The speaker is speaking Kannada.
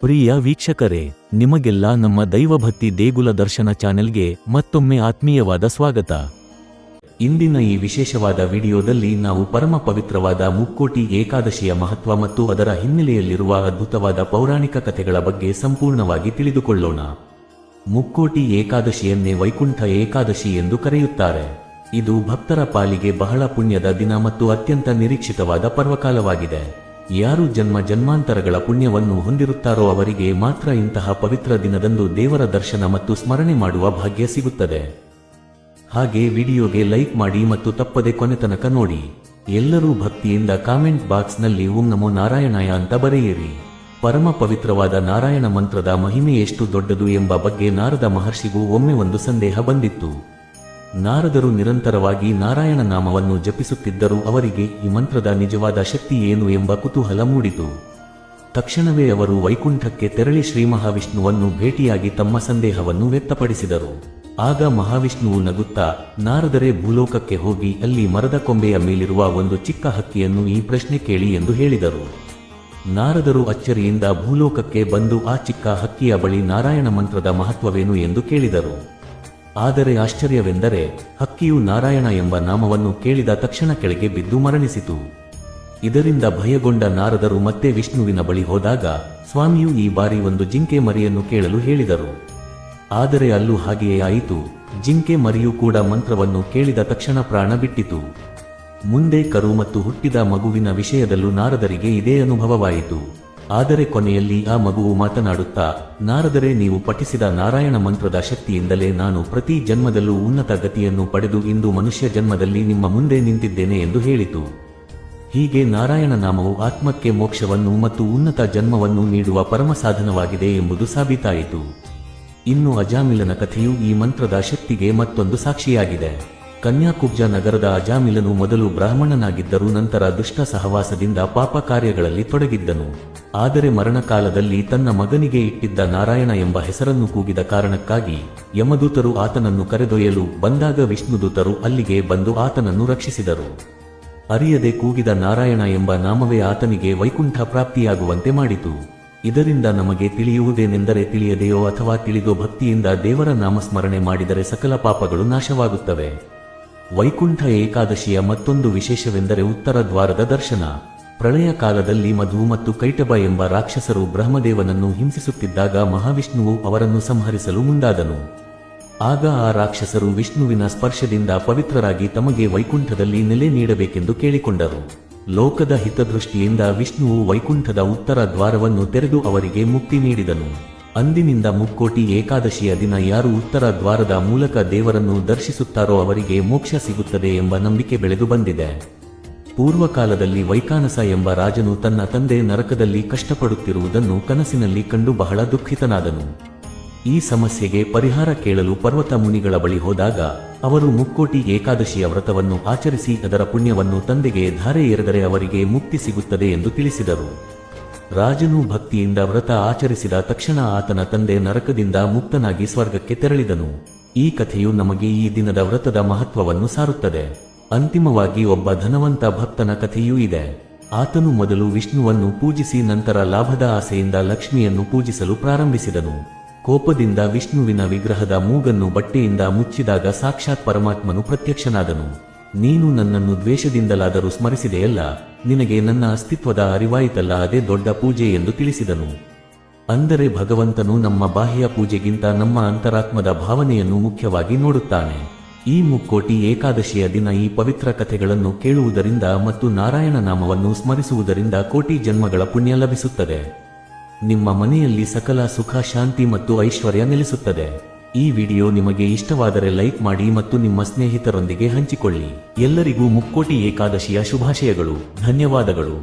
ಪ್ರಿಯ ವೀಕ್ಷಕರೇ, ನಿಮಗೆಲ್ಲ ನಮ್ಮ ದೈವಭಕ್ತಿ ದೇಗುಲ ದರ್ಶನ ಚಾನೆಲ್ಗೆ ಮತ್ತೊಮ್ಮೆ ಆತ್ಮೀಯವಾದ ಸ್ವಾಗತ. ಇಂದಿನ ಈ ವಿಶೇಷವಾದ ವಿಡಿಯೋದಲ್ಲಿ ನಾವು ಪರಮ ಪವಿತ್ರವಾದ ಮುಕ್ಕೋಟಿ ಏಕಾದಶಿಯ ಮಹತ್ವ ಮತ್ತು ಅದರ ಹಿನ್ನೆಲೆಯಲ್ಲಿರುವ ಅದ್ಭುತವಾದ ಪೌರಾಣಿಕ ಕಥೆಗಳ ಬಗ್ಗೆ ಸಂಪೂರ್ಣವಾಗಿ ತಿಳಿದುಕೊಳ್ಳೋಣ. ಮುಕ್ಕೋಟಿ ಏಕಾದಶಿಯನ್ನೇ ವೈಕುಂಠ ಏಕಾದಶಿ ಎಂದು ಕರೆಯುತ್ತಾರೆ. ಇದು ಭಕ್ತರ ಪಾಲಿಗೆ ಬಹಳ ಪುಣ್ಯದ ದಿನ ಮತ್ತು ಅತ್ಯಂತ ನಿರೀಕ್ಷಿತವಾದ ಪರ್ವಕಾಲವಾಗಿದೆ. ಯಾರು ಜನ್ಮ ಜನ್ಮಾಂತರಗಳ ಪುಣ್ಯವನ್ನು ಹೊಂದಿರುತ್ತಾರೋ ಅವರಿಗೆ ಮಾತ್ರ ಇಂತಹ ಪವಿತ್ರ ದಿನದಂದು ದೇವರ ದರ್ಶನ ಮತ್ತು ಸ್ಮರಣೆ ಮಾಡುವ ಭಾಗ್ಯ ಸಿಗುತ್ತದೆ. ಹಾಗೆ ವಿಡಿಯೋಗೆ ಲೈಕ್ ಮಾಡಿ ಮತ್ತು ತಪ್ಪದೆ ಕೊನೆತನಕ ನೋಡಿ. ಎಲ್ಲರೂ ಭಕ್ತಿಯಿಂದ ಕಾಮೆಂಟ್ ಬಾಕ್ಸ್ನಲ್ಲಿ ಓಂ ನಮೋ ನಾರಾಯಣಾಯ ಅಂತ ಬರೆಯಿರಿ. ಪರಮ ಪವಿತ್ರವಾದ ನಾರಾಯಣ ಮಂತ್ರದ ಮಹಿಮೆ ಎಷ್ಟು ದೊಡ್ಡದು ಎಂಬ ಬಗ್ಗೆ ನಾರದ ಮಹರ್ಷಿಗೂ ಒಮ್ಮೆ ಒಂದು ಸಂದೇಹ ಬಂದಿತ್ತು. ನಾರದರು ನಿರಂತರವಾಗಿ ನಾರಾಯಣ ನಾಮವನ್ನು ಜಪಿಸುತ್ತಿದ್ದರೂ ಅವರಿಗೆ ಈ ಮಂತ್ರದ ನಿಜವಾದ ಶಕ್ತಿ ಏನು ಎಂಬ ಕುತೂಹಲ ಮೂಡಿತು. ತಕ್ಷಣವೇ ಅವರು ವೈಕುಂಠಕ್ಕೆ ತೆರಳಿ ಶ್ರೀ ಮಹಾವಿಷ್ಣುವನ್ನು ಭೇಟಿಯಾಗಿ ತಮ್ಮ ಸಂದೇಹವನ್ನು ವ್ಯಕ್ತಪಡಿಸಿದರು. ಆಗ ಮಹಾವಿಷ್ಣುವು ನಗುತ್ತಾ, ನಾರದರೇ ಭೂಲೋಕಕ್ಕೆ ಹೋಗಿ ಅಲ್ಲಿ ಮರದ ಕೊಂಬೆಯ ಮೇಲಿರುವ ಒಂದು ಚಿಕ್ಕ ಹಕ್ಕಿಯನ್ನು ಈ ಪ್ರಶ್ನೆ ಕೇಳಿ ಎಂದು ಹೇಳಿದರು. ನಾರದರು ಅಚ್ಚರಿಯಿಂದ ಭೂಲೋಕಕ್ಕೆ ಬಂದು ಆ ಚಿಕ್ಕ ಹಕ್ಕಿಯ ಬಳಿ ನಾರಾಯಣ ಮಂತ್ರದ ಮಹತ್ವವೇನು ಎಂದು ಕೇಳಿದರು. ಆದರೆ ಆಶ್ಚರ್ಯವೆಂದರೆ ಹಕ್ಕಿಯು ನಾರಾಯಣ ಎಂಬ ನಾಮವನ್ನು ಕೇಳಿದ ತಕ್ಷಣ ಕೆಳಗೆ ಬಿದ್ದು ಮರಣಿಸಿತು. ಇದರಿಂದ ಭಯಗೊಂಡ ನಾರದರು ಮತ್ತೆ ವಿಷ್ಣುವಿನ ಬಳಿ ಹೋದಾಗ ಸ್ವಾಮಿಯು ಈ ಬಾರಿ ಒಂದು ಜಿಂಕೆ ಮರಿಯನ್ನು ಕೇಳಲು ಹೇಳಿದರು. ಆದರೆ ಅಲ್ಲೂ ಹಾಗೆಯೇ ಆಯಿತು. ಜಿಂಕೆ ಮರಿಯೂ ಕೂಡ ಮಂತ್ರವನ್ನು ಕೇಳಿದ ತಕ್ಷಣ ಪ್ರಾಣ ಬಿಟ್ಟಿತು. ಮುಂದೆ ಕರು ಮತ್ತು ಹುಟ್ಟಿದ ಮಗುವಿನ ವಿಷಯದಲ್ಲೂ ನಾರದರಿಗೆ ಇದೇ ಅನುಭವವಾಯಿತು. ಆದರೆ ಕೊನೆಯಲ್ಲಿ ಆ ಮಗುವು ಮಾತನಾಡುತ್ತಾ, ನಾರದರೇ, ನೀವು ಪಠಿಸಿದ ನಾರಾಯಣ ಮಂತ್ರದ ಶಕ್ತಿಯಿಂದಲೇ ನಾನು ಪ್ರತಿ ಜನ್ಮದಲ್ಲೂ ಉನ್ನತ ಗತಿಯನ್ನು ಪಡೆದು ಇಂದು ಮನುಷ್ಯ ಜನ್ಮದಲ್ಲಿ ನಿಮ್ಮ ಮುಂದೆ ನಿಂತಿದ್ದೇನೆ ಎಂದು ಹೇಳಿತು. ಹೀಗೆ ನಾರಾಯಣ ನಾಮವು ಆತ್ಮಕ್ಕೆ ಮೋಕ್ಷವನ್ನು ಮತ್ತು ಉನ್ನತ ಜನ್ಮವನ್ನು ನೀಡುವ ಪರಮ ಸಾಧನವಾಗಿದೆ ಎಂಬುದು ಸಾಬೀತಾಯಿತು. ಇನ್ನು ಅಜಾಮಿಲನ ಕಥೆಯು ಈ ಮಂತ್ರದ ಶಕ್ತಿಗೆ ಮತ್ತೊಂದು ಸಾಕ್ಷಿಯಾಗಿದೆ. ಕನ್ಯಾಕುಬ್ಜ ನಗರದ ಅಜಾಮಿಲನು ಮೊದಲು ಬ್ರಾಹ್ಮಣನಾಗಿದ್ದರೂ ನಂತರ ದುಷ್ಟ ಸಹವಾಸದಿಂದ ಪಾಪ ಕಾರ್ಯಗಳಲ್ಲಿ ತೊಡಗಿದ್ದನು. ಆದರೆ ಮರಣಕಾಲದಲ್ಲಿ ತನ್ನ ಮಗನಿಗೆ ಇಟ್ಟಿದ್ದ ನಾರಾಯಣ ಎಂಬ ಹೆಸರನ್ನು ಕೂಗಿದ ಕಾರಣಕ್ಕಾಗಿ ಯಮದೂತರು ಆತನನ್ನು ಕರೆದೊಯ್ಯಲು ಬಂದಾಗ ವಿಷ್ಣುದೂತರು ಅಲ್ಲಿಗೆ ಬಂದು ಆತನನ್ನು ರಕ್ಷಿಸಿದರು. ಅರಿಯದೆ ಕೂಗಿದ ನಾರಾಯಣ ಎಂಬ ನಾಮವೇ ಆತನಿಗೆ ವೈಕುಂಠ ಪ್ರಾಪ್ತಿಯಾಗುವಂತೆ ಮಾಡಿತು. ಇದರಿಂದ ನಮಗೆ ತಿಳಿಯುವುದೇನೆಂದರೆ, ತಿಳಿಯದೆಯೋ ಅಥವಾ ತಿಳಿದೋ ಭಕ್ತಿಯಿಂದ ದೇವರ ನಾಮಸ್ಮರಣೆ ಮಾಡಿದರೆ ಸಕಲ ಪಾಪಗಳು ನಾಶವಾಗುತ್ತವೆ. ವೈಕುಂಠ ಏಕಾದಶಿಯ ಮತ್ತೊಂದು ವಿಶೇಷವೆಂದರೆ ಉತ್ತರ ದ್ವಾರದ ದರ್ಶನ. ಪ್ರಳಯ ಕಾಲದಲ್ಲಿ ಮಧು ಮತ್ತು ಕೈಟಭ ಎಂಬ ರಾಕ್ಷಸರು ಬ್ರಹ್ಮದೇವನನ್ನು ಹಿಂಸಿಸುತ್ತಿದ್ದಾಗ ಮಹಾವಿಷ್ಣುವು ಅವರನ್ನು ಸಂಹರಿಸಲು ಮುಂದಾದನು. ಆಗ ಆ ರಾಕ್ಷಸರು ವಿಷ್ಣುವಿನ ಸ್ಪರ್ಶದಿಂದ ಪವಿತ್ರರಾಗಿ ತಮಗೆ ವೈಕುಂಠದಲ್ಲಿ ನೆಲೆ ನೀಡಬೇಕೆಂದು ಕೇಳಿಕೊಂಡರು. ಲೋಕದ ಹಿತದೃಷ್ಟಿಯಿಂದ ವಿಷ್ಣುವು ವೈಕುಂಠದ ಉತ್ತರ ದ್ವಾರವನ್ನು ತೆರೆದು ಅವರಿಗೆ ಮುಕ್ತಿ ನೀಡಿದನು. ಅಂದಿನಿಂದ ಮುಕ್ಕೋಟಿ ಏಕಾದಶಿಯ ದಿನ ಯಾರು ಉತ್ತರ ದ್ವಾರದ ಮೂಲಕ ದೇವರನ್ನು ದರ್ಶಿಸುತ್ತಾರೋ ಅವರಿಗೆ ಮೋಕ್ಷ ಸಿಗುತ್ತದೆ ಎಂಬ ನಂಬಿಕೆ ಬೆಳೆದು ಬಂದಿದೆ. ಪೂರ್ವಕಾಲದಲ್ಲಿ ವೈಕಾನಸ ಎಂಬ ರಾಜನು ತನ್ನ ತಂದೆ ನರಕದಲ್ಲಿ ಕಷ್ಟಪಡುತ್ತಿರುವುದನ್ನು ಕನಸಿನಲ್ಲಿ ಕಂಡು ಬಹಳ ದುಃಖಿತನಾದನು. ಈ ಸಮಸ್ಯೆಗೆ ಪರಿಹಾರ ಕೇಳಲು ಪರ್ವತ ಮುನಿಗಳ ಬಳಿ ಹೋದಾಗ ಅವರು ಮುಕ್ಕೋಟಿ ಏಕಾದಶಿಯ ವ್ರತವನ್ನು ಆಚರಿಸಿ ಅದರ ಪುಣ್ಯವನ್ನು ತಂದೆಗೆ ಧಾರೆ ಎರೆದರೆ ಅವರಿಗೆ ಮುಕ್ತಿ ಸಿಗುತ್ತದೆ ಎಂದು ತಿಳಿಸಿದರು. ರಾಜನು ಭಕ್ತಿಯಿಂದ ವ್ರತ ಆಚರಿಸಿದ ತಕ್ಷಣ ಆತನ ತಂದೆ ನರಕದಿಂದ ಮುಕ್ತನಾಗಿ ಸ್ವರ್ಗಕ್ಕೆ ತೆರಳಿದನು. ಈ ಕಥೆಯು ನಮಗೆ ಈ ದಿನದ ವ್ರತದ ಮಹತ್ವವನ್ನು ಸಾರುತ್ತದೆ. ಅಂತಿಮವಾಗಿ ಒಬ್ಬ ಧನವಂತ ಭಕ್ತನ ಕಥೆಯೂ ಇದೆ. ಆತನು ಮೊದಲು ವಿಷ್ಣುವನ್ನು ಪೂಜಿಸಿ ನಂತರ ಲಾಭದ ಆಸೆಯಿಂದ ಲಕ್ಷ್ಮಿಯನ್ನು ಪೂಜಿಸಲು ಪ್ರಾರಂಭಿಸಿದನು. ಕೋಪದಿಂದ ವಿಷ್ಣುವಿನ ವಿಗ್ರಹದ ಮೂಗನ್ನು ಬಟ್ಟೆಯಿಂದ ಮುಚ್ಚಿದಾಗ ಸಾಕ್ಷಾತ್ ಪರಮಾತ್ಮನು ಪ್ರತ್ಯಕ್ಷನಾದನು. ನೀನು ನನ್ನನ್ನು ದ್ವೇಷದಿಂದಲಾದರೂ ಸ್ಮರಿಸಿದೆಯಲ್ಲ, ನಿನಗೆ ನನ್ನ ಅಸ್ತಿತ್ವದ ಅರಿವಾಯಿತಲ್ಲ, ಅದೇ ದೊಡ್ಡ ಪೂಜೆ ಎಂದು ತಿಳಿಸಿದನು. ಅಂದರೆ ಭಗವಂತನು ನಮ್ಮ ಬಾಹ್ಯ ಪೂಜೆಗಿಂತ ನಮ್ಮ ಅಂತರಾತ್ಮದ ಭಾವನೆಯನ್ನು ಮುಖ್ಯವಾಗಿ ನೋಡುತ್ತಾನೆ. ಈ ಮುಕ್ಕೋಟಿ ಏಕಾದಶಿಯ ದಿನ ಈ ಪವಿತ್ರ ಕಥೆಗಳನ್ನು ಕೇಳುವುದರಿಂದ ಮತ್ತು ನಾರಾಯಣ ನಾಮವನ್ನು ಸ್ಮರಿಸುವುದರಿಂದ ಕೋಟಿ ಜನ್ಮಗಳ ಪುಣ್ಯ ಲಭಿಸುತ್ತದೆ. ನಿಮ್ಮ ಮನೆಯಲ್ಲಿ ಸಕಲ ಸುಖ, ಶಾಂತಿ ಮತ್ತು ಐಶ್ವರ್ಯ ನೆಲೆಸುತ್ತದೆ. ಈ ವಿಡಿಯೋ ನಿಮಗೆ ಇಷ್ಟವಾದರೆ ಲೈಕ್ ಮಾಡಿ ಮತ್ತು ನಿಮ್ಮ ಸ್ನೇಹಿತರೊಂದಿಗೆ ಹಂಚಿಕೊಳ್ಳಿ. ಎಲ್ಲರಿಗೂ ಮುಕ್ಕೋಟಿ ಏಕಾದಶಿಯ ಶುಭಾಶಯಗಳು. ಧನ್ಯವಾದಗಳು.